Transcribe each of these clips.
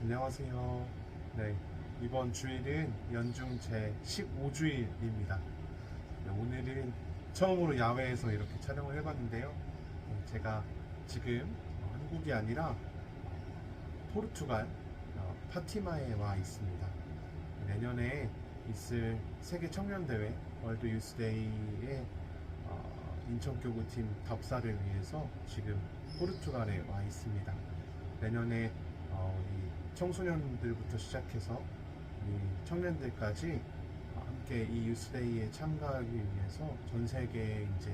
안녕하세요. 네, 이번 주일은 연중 제 15주일입니다. 네, 오늘은 처음으로 야외에서 이렇게 촬영을 해봤는데요. 제가 지금 한국이 아니라 포르투갈 파티마에 와 있습니다. 내년에 있을 세계 청년대회 월드 유스데이의 인천교구팀 답사를 위해서 지금 포르투갈에 와 있습니다. 내년에 우리 청소년들부터 시작해서 우리 청년들까지 함께 이 유스데이에 참가하기 위해서 전 세계 이제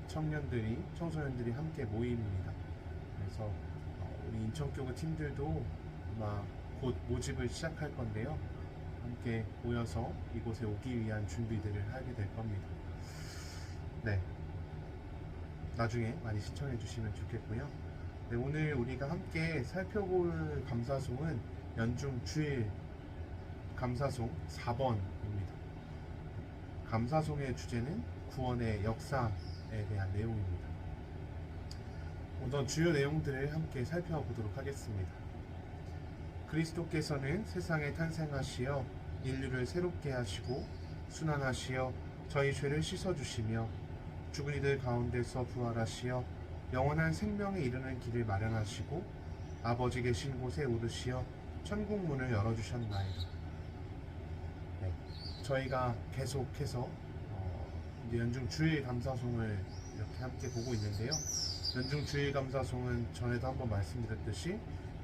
청소년들이 함께 모입니다. 그래서 우리 인천교구 팀들도 아마 곧 모집을 시작할 건데요. 함께 모여서 이곳에 오기 위한 준비들을 하게 될 겁니다. 네, 나중에 많이 시청해 주시면 좋겠고요. 네, 오늘 우리가 함께 살펴볼 감사송은 연중 주일 감사송 4번입니다. 감사송의 주제는 구원의 역사에 대한 내용입니다. 우선 주요 내용들을 함께 살펴보도록 하겠습니다. 그리스도께서는 세상에 탄생하시어 인류를 새롭게 하시고 순환하시어 저희 죄를 씻어주시며 죽은 이들 가운데서 부활하시어 영원한 생명에 이르는 길을 마련하시고 아버지 계신 곳에 오르시어 천국 문을 열어주셨나이다. 네, 저희가 계속해서 이제 연중 주일 감사송을 이렇게 함께 보고 있는데요. 연중 주일 감사송은 전에도 한번 말씀드렸듯이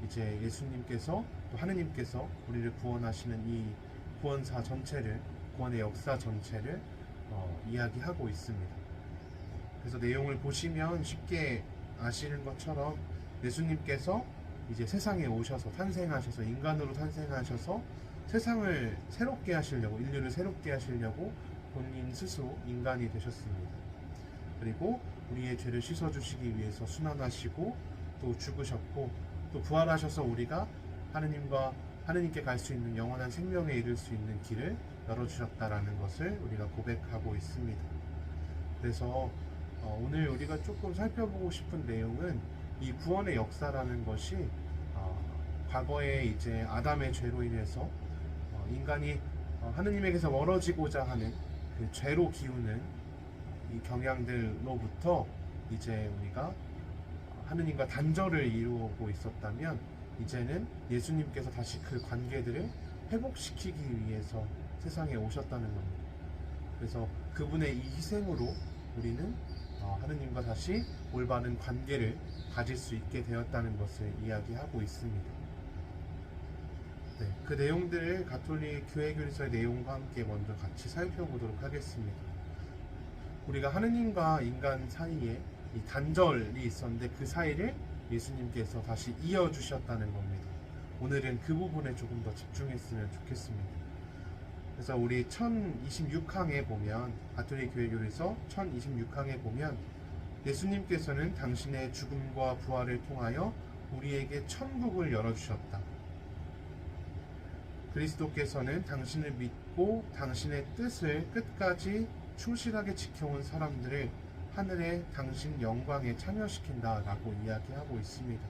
이제 예수님께서 또 하느님께서 우리를 구원하시는 이 구원사 전체를, 구원의 역사 전체를 이야기하고 있습니다. 그래서 내용을 보시면 쉽게 아시는 것처럼 예수님께서 이제 세상에 오셔서 탄생하셔서 인간으로 탄생하셔서 세상을 새롭게 하시려고, 인류를 새롭게 하시려고 본인 스스로 인간이 되셨습니다. 그리고 우리의 죄를 씻어주시기 위해서 순환하시고 또 죽으셨고 또 부활하셔서 우리가 하느님께 갈 수 있는 영원한 생명에 이를 수 있는 길을 열어주셨다라는 것을 우리가 고백하고 있습니다. 그래서 오늘 우리가 조금 살펴보고 싶은 내용은 이 구원의 역사라는 것이 과거에 이제 아담의 죄로 인해서 인간이 하느님에게서 멀어지고자 하는 그 죄로 기우는 이 경향들로부터 이제 우리가 하느님과 단절을 이루고 있었다면 이제는 예수님께서 다시 그 관계들을 회복시키기 위해서 세상에 오셨다는 겁니다. 그래서 그분의 이 희생으로 우리는 하느님과 다시 올바른 관계를 가질 수 있게 되었다는 것을 이야기하고 있습니다. 네, 그 내용들을 가톨릭 교회교리서의 내용과 함께 먼저 같이 살펴보도록 하겠습니다. 우리가 하느님과 인간 사이에 이 단절이 있었는데 그 사이를 예수님께서 다시 이어주셨다는 겁니다. 오늘은 그 부분에 조금 더 집중했으면 좋겠습니다. 그래서 우리 1026항에 보면, 가톨릭 교회교리서 1026항에 보면 예수님께서는 당신의 죽음과 부활을 통하여 우리에게 천국을 열어주셨다. 그리스도께서는 당신을 믿고 당신의 뜻을 끝까지 충실하게 지켜온 사람들을 하늘의 당신 영광에 참여시킨다라고 이야기하고 있습니다.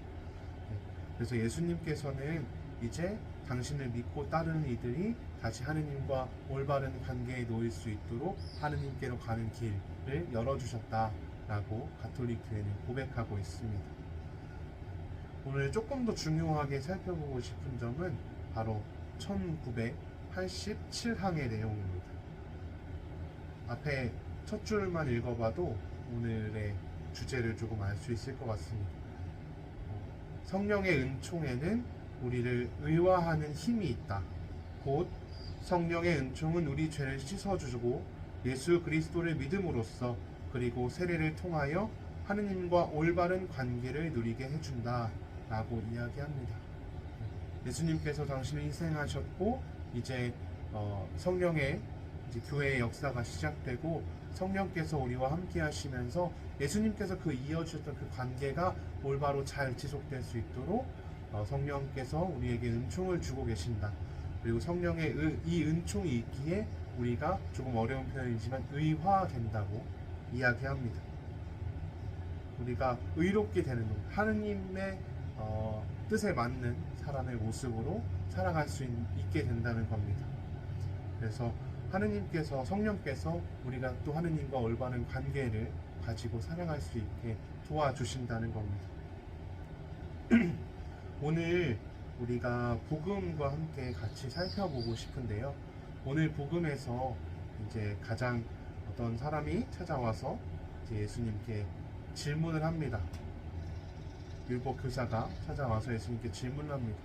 그래서 예수님께서는 이제 당신을 믿고 따르는 이들이 다시 하느님과 올바른 관계에 놓일 수 있도록 하느님께로 가는 길을 열어주셨다라고 가톨릭 교회는 고백하고 있습니다. 오늘 조금 더 중요하게 살펴보고 싶은 점은 바로 1987항의 내용입니다. 앞에 첫 줄만 읽어봐도 오늘의 주제를 조금 알 수 있을 것 같습니다. 성령의 은총에는 우리를 의화하는 힘이 있다. 곧 성령의 은총은 우리 죄를 씻어주고 예수 그리스도를 믿음으로써 그리고 세례를 통하여 하느님과 올바른 관계를 누리게 해준다 라고 이야기합니다. 예수님께서 당신을 희생하셨고 이제 성령의 이제 교회의 역사가 시작되고 성령께서 우리와 함께 하시면서 예수님께서 그 이어주셨던 그 관계가 올바로 잘 지속될 수 있도록 성령께서 우리에게 은총을 주고 계신다. 그리고 성령의 이 은총이 있기에 우리가 조금 어려운 표현이지만 의화된다고 이야기합니다. 우리가 의롭게 되는 것, 하느님의 뜻에 맞는 사람의 모습으로 살아갈 수 있게 된다는 겁니다. 그래서 하느님께서, 성령께서 우리가 또 하느님과 올바른 관계를 가지고 살아갈 수 있게 도와주신다는 겁니다. 오늘 우리가 복음과 함께 같이 살펴보고 싶은데요. 오늘 복음에서 이제 가장 어떤 사람이 찾아와서 이제 예수님께 질문을 합니다. 율법 교사가 찾아와서 예수님께 질문을 합니다.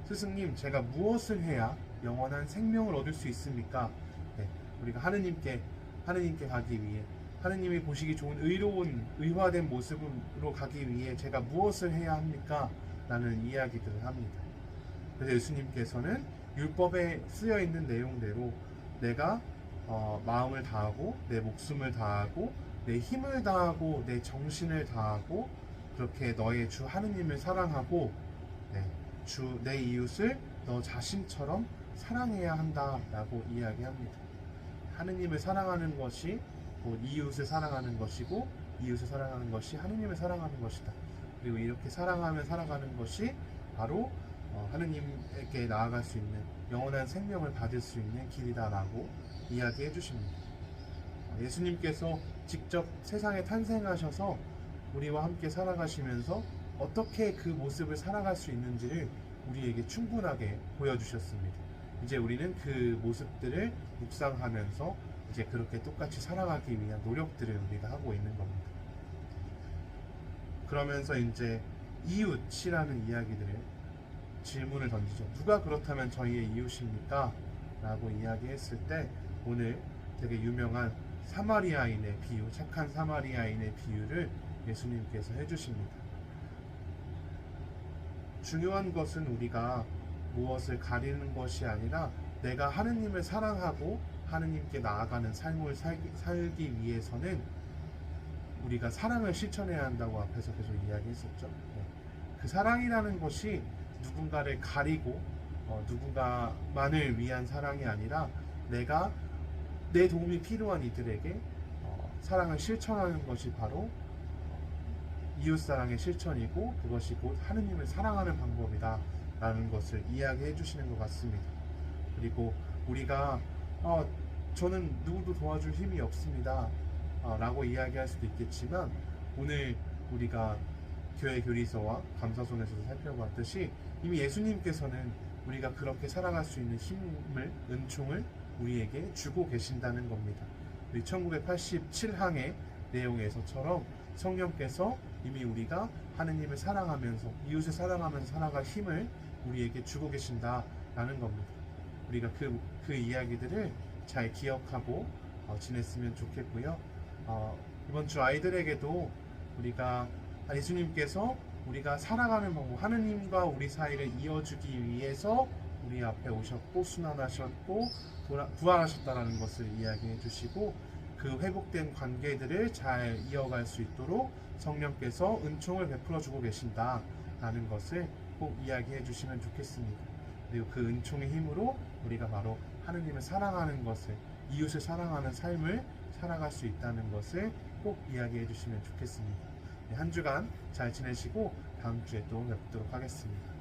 스승님, 제가 무엇을 해야 영원한 생명을 얻을 수 있습니까? 네, 우리가 하느님께 가기 위해, 하느님이 보시기 좋은 의로운 의화된 모습으로 가기 위해 제가 무엇을 해야 합니까? 라는 이야기들을 합니다. 그래서 예수님께서는 율법에 쓰여 있는 내용대로 내가 마음을 다하고 내 목숨을 다하고 내 힘을 다하고 내 정신을 다하고 그렇게 너의 주 하느님을 사랑하고 내 이웃을 너 자신처럼 사랑해야 한다라고 이야기합니다. 하느님을 사랑하는 것이 곧 이웃을 사랑하는 것이고, 이웃을 사랑하는 것이 하느님을 사랑하는 것이다. 그리고 이렇게 사랑하며 살아가는 것이 바로 하느님에게 나아갈 수 있는 영원한 생명을 받을 수 있는 길이다라고 이야기해 주십니다. 예수님께서 직접 세상에 탄생하셔서 우리와 함께 살아가시면서 어떻게 그 모습을 살아갈 수 있는지를 우리에게 충분하게 보여주셨습니다. 이제 우리는 그 모습들을 묵상하면서 이제 그렇게 똑같이 살아가기 위한 노력들을 우리가 하고 있는 겁니다. 그러면서 이제 이웃이라는 이야기들을 질문을 던지죠. 누가 그렇다면 저희의 이웃입니까? 라고 이야기했을 때 오늘 되게 유명한 사마리아인의 비유, 착한 사마리아인의 비유를 예수님께서 해주십니다. 중요한 것은 우리가 무엇을 가리는 것이 아니라 내가 하느님을 사랑하고 하느님께 나아가는 삶을 살기 위해서는 우리가 사랑을 실천해야 한다고 앞에서 계속 이야기했었죠. 그 사랑이라는 것이 누군가를 가리고 누군가만을 위한 사랑이 아니라 내가 내 도움이 필요한 이들에게 사랑을 실천하는 것이 바로 이웃사랑의 실천이고, 그것이 곧 하느님을 사랑하는 방법이다 라는 것을 이야기해 주시는 것 같습니다. 그리고 우리가 저는 누구도 도와줄 힘이 없습니다 라고 이야기할 수도 있겠지만, 오늘 우리가 교회 교리서와 감사손에서도 살펴봤듯이 이미 예수님께서는 우리가 그렇게 살아갈 수 있는 힘을, 은총을 우리에게 주고 계신다는 겁니다. 우리 1987항의 내용에서처럼 성령께서 이미 우리가 하느님을 사랑하면서 이웃을 사랑하면서 살아갈 힘을 우리에게 주고 계신다라는 겁니다. 우리가 그 이야기들을 잘 기억하고 지냈으면 좋겠고요. 이번 주 아이들에게도 우리가 예수님께서 우리가 살아가는 방법, 하느님과 우리 사이를 이어주기 위해서 우리 앞에 오셨고 순환하셨고 부활하셨다는 것을 이야기해 주시고, 그 회복된 관계들을 잘 이어갈 수 있도록 성령께서 은총을 베풀어 주고 계신다라는 것을 꼭 이야기해 주시면 좋겠습니다. 그리고 그 은총의 힘으로 우리가 바로 하느님을 사랑하는 것을, 이웃을 사랑하는 삶을 살아갈 수 있다는 것을 꼭 이야기해 주시면 좋겠습니다. 한 주간 잘 지내시고 다음 주에 또 뵙도록 하겠습니다.